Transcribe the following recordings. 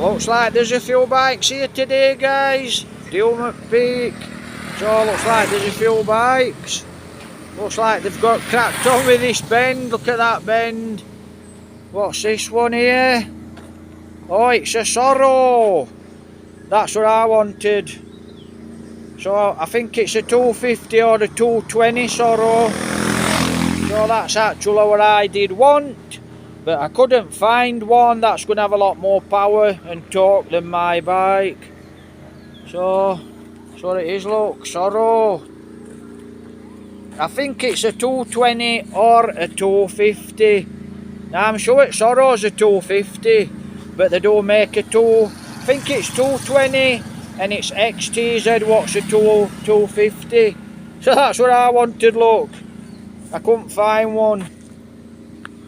Looks like there's a few bikes here today, guys. Dillman Peak. So looks like there's a few bikes. Looks like they've got cracked on with this bend. Look at that bend. What's this one here? Oh, it's a Sorrow. That's what I wanted. So I think it's a 250 or a 220 Sorrow. So that's actually what I did want. But I couldn't find one that's going to have a lot more power and torque than my bike. So it is, look, Sorrow. I think it's a 220 or a 250. Now I'm sure it's Sorrow's a 250, but they don't make a I think it's 220 and it's XTZ what's a 250. So that's what I wanted, look. I couldn't find one.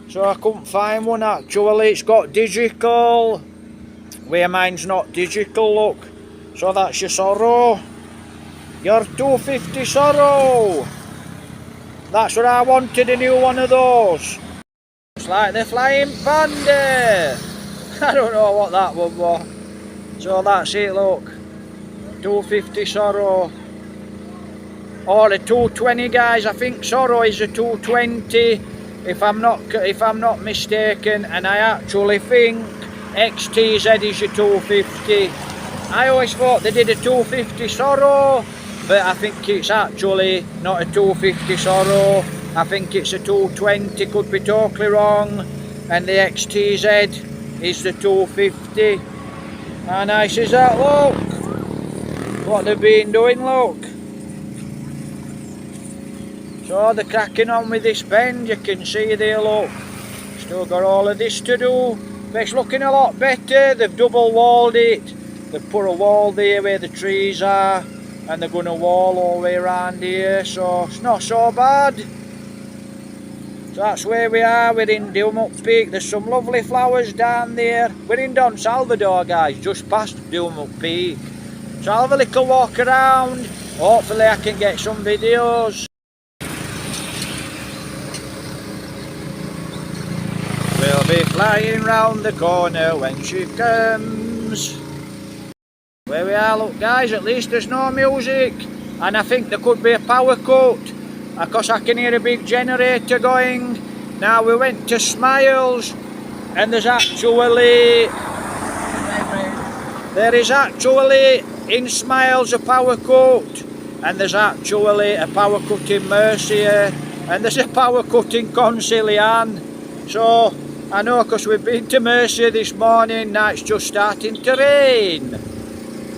So I couldn't find one actually. It's got digital, where mine's not digital, look. So that's your Sorrow. Your 250 Sorrow. That's what I wanted, a new one of those. It's like the Flying Panda. I don't know what that one was. So that's it, look. 250 Sorrow. Or a 220, guys. I think Sorrow is a 220. If I'm not mistaken, and I actually think XTZ is a 250. I always thought they did a 250 Sorrow, but I think it's actually not a 250 Sorrow. I think it's a 220, could be totally wrong, and the XTZ is the 250. How nice is that, look? What they've been doing, look. So they're cracking on with this bend, you can see there, look. Still got all of this to do, but it's looking a lot better. They've double walled it. They've put a wall there where the trees are, and they're going to wall all the way around here, so it's not so bad. So that's where we are. We're in Dillman Peak. There's some lovely flowers down there. We're in Don Salvador, guys, just past Dillman Peak. So I'll have a little walk around. Hopefully I can get some videos. We'll be flying round the corner when she comes. Where we are, look guys, at least there's no music. And I think there could be a power cut, because I can hear a big generator going. Now we went to Smiles, and there is actually in Smiles a power cut, and there's actually a power cut in Mercia, and there's a power cut in Concilian. So I know, because we've been to Mercia this morning. Now it's just starting to rain.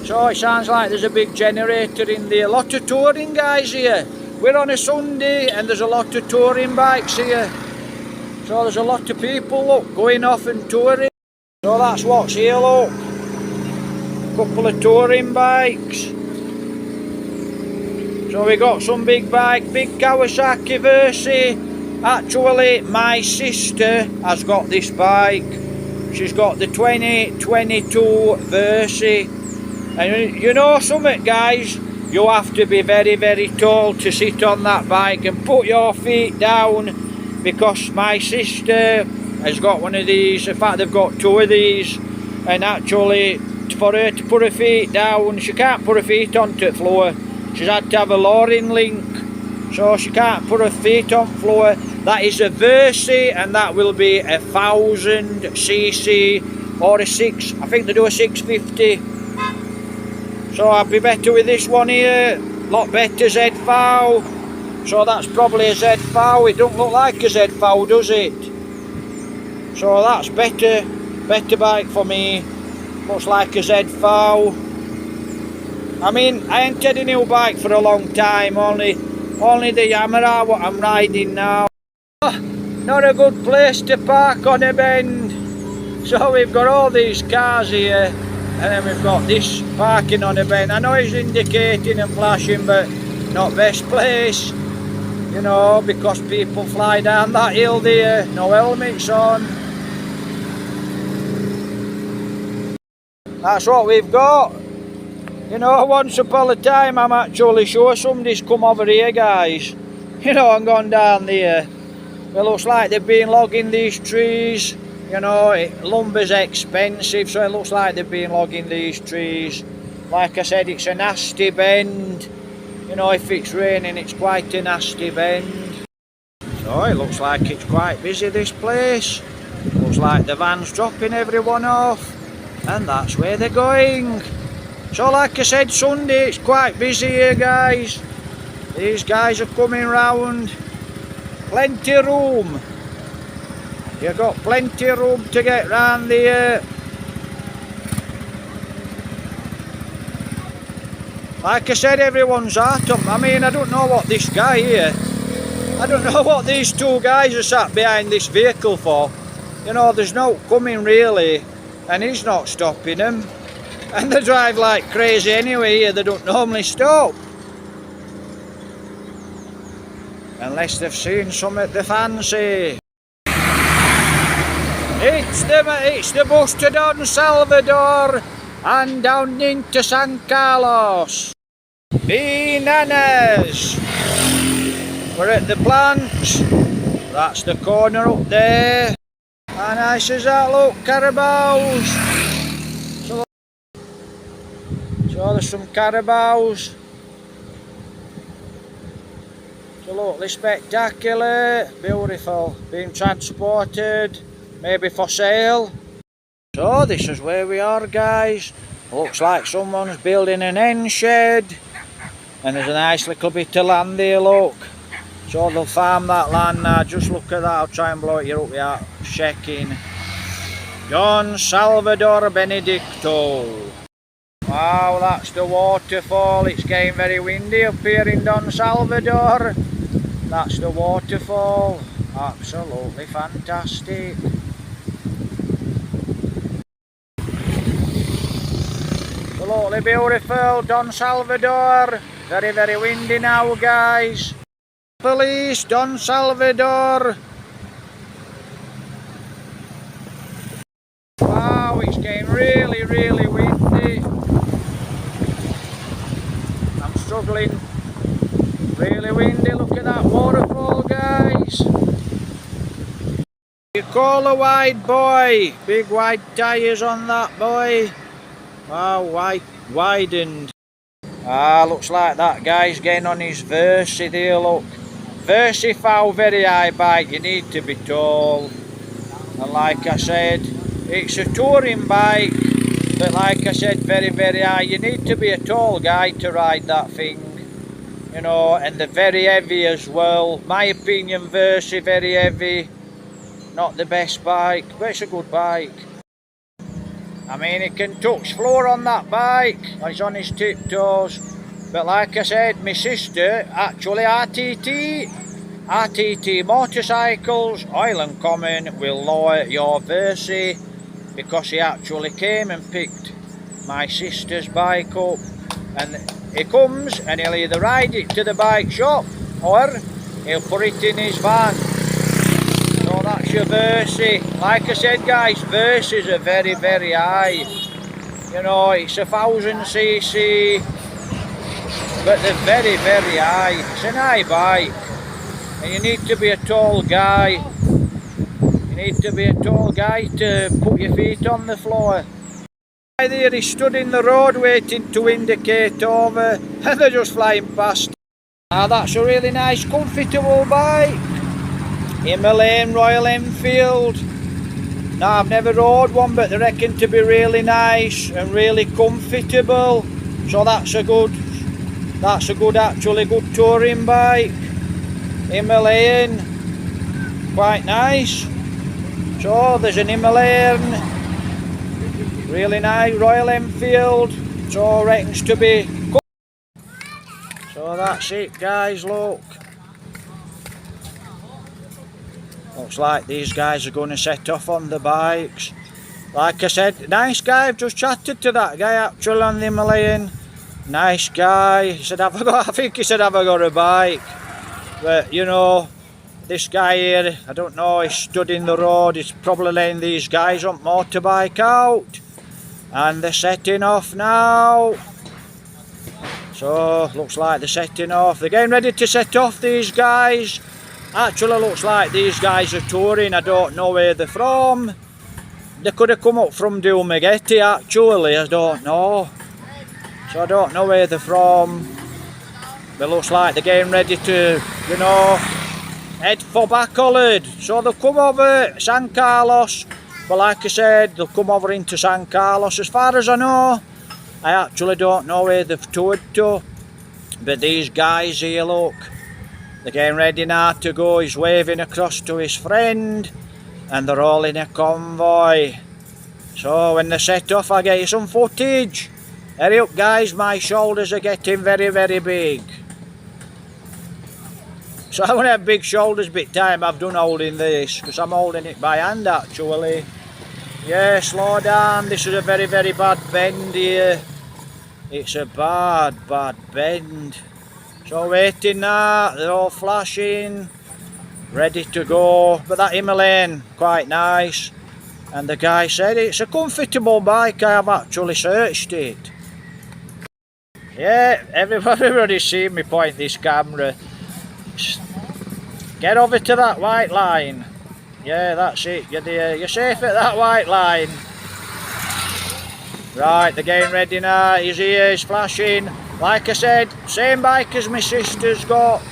So it sounds like there's a big generator in there. A lot of touring guys here. We're on a Sunday and there's a lot of touring bikes here. So there's a lot of people, look, going off and touring. So that's what's here, look. A couple of touring bikes. So we got some big bike, big Kawasaki Versi. Actually, my sister has got this bike. She's got the 2022 Versi. And you know something, guys? You have to be very, very tall to sit on that bike and put your feet down, because my sister has got one of these. In fact, they've got two of these, and actually for her to put her feet down, she can't put her feet onto the floor. She's had to have a lowering link, so she can't put her feet on floor. That is a Versi, and that will be 1000cc or a 6, I think they do a 650. So I'd be better with this one here, lot better ZV. So that's probably a ZV. It don't look like a ZV, does it? So that's better bike for me. Looks like a ZV. I mean, I ain't had a new bike for a long time, only the Yamaha what I'm riding now. Not a good place to park on a bend. So we've got all these cars here, and then we've got this parking on a bend. I know it's indicating and flashing, but not best place, you know, because people fly down that hill there, no helmets on. That's what we've got. You know, once upon a time I'm actually sure somebody's come over here, guys, you know, and gone down there. It looks like they've been logging these trees, You know, lumber's expensive, so it looks like they've been logging these trees. Like I said, it's a nasty bend. You know, if it's raining, it's quite a nasty bend. So it looks like it's quite busy, this place. Looks like the van's dropping everyone off, and that's where they're going. So like I said, Sunday it's quite busy here, guys. These guys are coming round. Plenty of room. You've got plenty of room to get round here. Like I said, everyone's at them. I mean, I don't know what this guy here, I don't know what these two guys are sat behind this vehicle for. You know, there's no coming really, and he's not stopping them. And they drive like crazy anyway here, they don't normally stop. Unless they've seen something they fancy. It's the bus to Don Salvador and down into San Carlos. Bananas! We're at the plants. That's the corner up there. How nice is that, look, carabaos. So there's some carabaos. Absolutely spectacular, beautiful, being transported, maybe for sale. So this is where we are, guys. Looks like someone's building an hen shed, and there's a nice little bit of land there, look. So they'll farm that land now. Just look at that, I'll try and blow it here up without shaking. Don Salvador Benedicto. Wow, that's the waterfall. It's getting very windy up here in Don Salvador. That's the waterfall. Absolutely fantastic. Absolutely beautiful, Don Salvador. Very, very windy now, guys. Police, Don Salvador. Wow, it's getting really, really windy. I'm struggling. Really windy, look at that waterfall, guys. You call a wide boy. Big wide tyres on that boy. Wow, widened. Looks like that guy's getting on his Versi there, look. Versi foul very high bike, you need to be tall. And like I said, it's a touring bike, but like I said, very, very high. You need to be a tall guy to ride that thing. You know, and they're very heavy as well. My opinion, Versi, very heavy. Not the best bike, but it's a good bike. I mean, he can touch floor on that bike. He's on his tiptoes. But like I said, my sister, actually RTT Motorcycles, Oil and Common, will lower your Versi, because he actually came and picked my sister's bike up. And he comes and he'll either ride it to the bike shop or he'll put it in his van. So that's your Versi. Like I said, guys, Versis are very, very high. You know, it's 1000cc, but they're very, very high. It's an high bike, and you need to be a tall guy. You need to be a tall guy to put your feet on the floor. There he stood in the road waiting to indicate over, and they're just flying past. Now that's a really nice, comfortable bike. Himalayan Royal Enfield. Now I've never rode one, but they reckon to be really nice and really comfortable. So that's a good actually good touring bike. Himalayan, quite nice. So there's an Himalayan, really nice Royal Enfield. So reckons to be good. So that's it, guys, look. Looks like these guys are going to set off on the bikes. Like I said, nice guy. I've just chatted to that guy actually on the Himalayan. Nice guy. He said, I think he said, have I got a bike? But you know, this guy here, I don't know, he stood in the road. He's probably letting these guys on motorbike out. And they're setting off now. So, looks like they're setting off. They're getting ready to set off, these guys. Actually looks like these guys are touring. I don't know where they're from. they could have come up from Dulmageti actually, I don't know. So I don't know where they're from. But looks like they're getting ready to, you know, head for Bacolod. So they'll come over San Carlos. But like I said, they'll come over into San Carlos. As far as I know, I actually don't know where they've toured to. But these guys here, look, they're getting ready now to go. He's waving across to his friend. And they're all in a convoy. So when they set off, I'll get you some footage. Hurry up guys, my shoulders are getting very, very big. So I want to have big shoulders bit time I've done holding this, because I'm holding it by hand actually. Yeah, slow down, this is a very, very bad bend here. It's a bad, bad bend. So waiting now, they're all flashing, ready to go. But that Himalayan, quite nice. And the guy said it's a comfortable bike, I have actually searched it. Yeah, everybody's seen me point this camera. Get over to that white line. Yeah, that's it. You're safe at that white line. Right, they're getting ready now. His ears flashing. Like I said, same bike as my sister's got.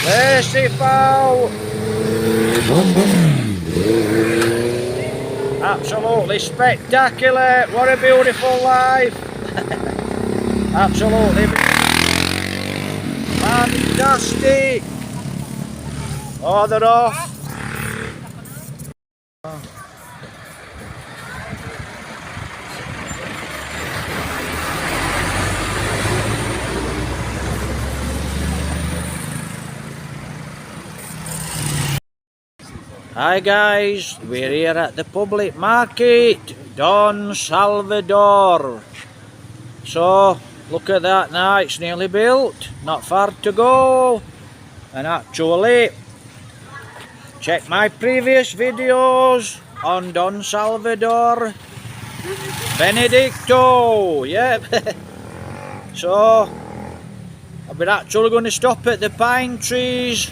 Merciful. Absolutely spectacular. What a beautiful life. Absolutely fantastic. Oh, they're off. Hi guys, we're here at the public market, Don Salvador. So, look at that now, it's nearly built, not far to go. And actually, check my previous videos on Don Salvador Benedicto, yep. So, I've been actually going to stop at the pine trees.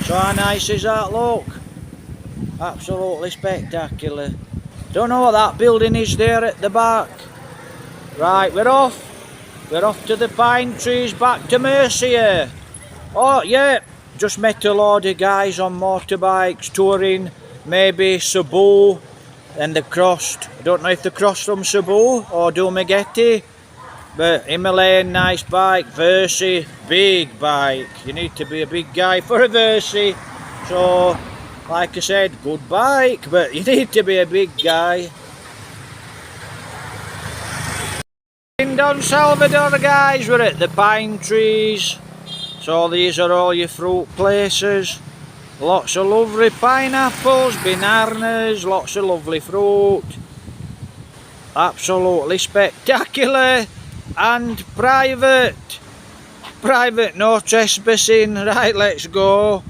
So how nice is that, look? Absolutely spectacular. Don't know what that building is there at the back. Right, we're off. We're off to the pine trees, back to Murcia. Oh yeah, just met a load of guys on motorbikes touring, maybe Cebu, and they crossed. I don't know if they crossed from Cebu or Dulmageti, but Himalayan nice bike, Versi, big bike. You need to be a big guy for a Versi. So, like I said, good bike, but you need to be a big guy. In Don Salvador guys, we're at the pine trees. So these are all your fruit places. Lots of lovely pineapples, bananas, lots of lovely fruit. Absolutely spectacular and private. Private, no trespassing. Right, let's go.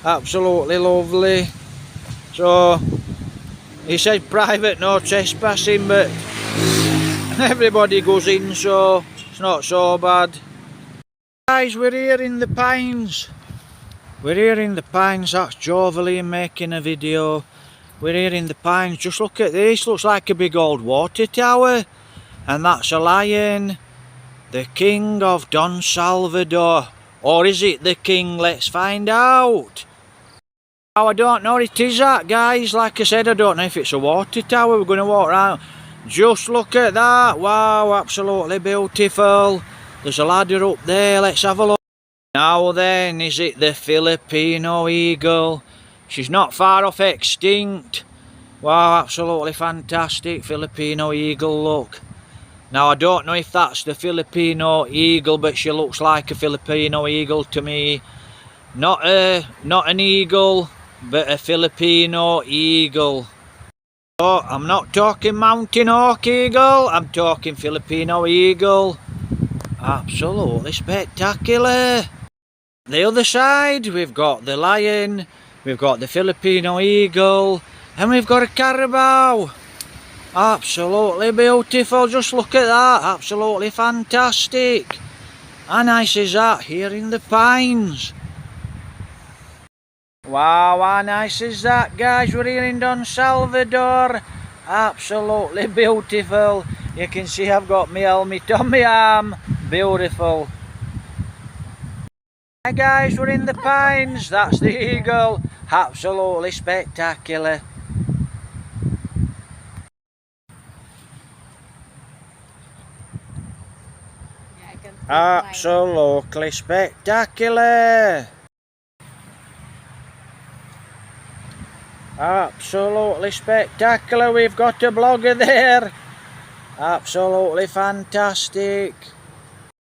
Absolutely lovely. So he said private, no trespassing, but everybody goes in, so it's not so bad. Guys, we're here in the pines. We're here in the pines. That's Jovaline making a video. We're here in the pines. Just look at this. Looks like a big old water tower. And that's a lion. The king of Don Salvador. Or is it the king? Let's find out. Now, I don't know what it is that, guys. Like I said, I don't know if it's a water tower. We're going to walk around. Just look at that. Wow, absolutely beautiful. There's a ladder up there. Let's have a look. Now then, is it the Filipino eagle? She's not far off extinct. Wow, absolutely fantastic. Filipino eagle, look. Now, I don't know if that's the Filipino eagle, but she looks like a Filipino eagle to me. Not an eagle, but a Filipino eagle. Oh, I'm not talking mountain hawk eagle, I'm talking Filipino eagle. Absolutely spectacular. The other side, we've got the lion, we've got the Filipino eagle, and we've got a carabao. Absolutely beautiful, just look at that, absolutely fantastic. How nice is that, here in the pines? Wow, how nice is that, guys? We're here in Don Salvador. Absolutely beautiful. You can see I've got my helmet on my arm. Beautiful. Hi guys, we're in the pines. That's the eagle. Absolutely spectacular. Absolutely spectacular. Absolutely spectacular. We've got a blogger there. Absolutely fantastic.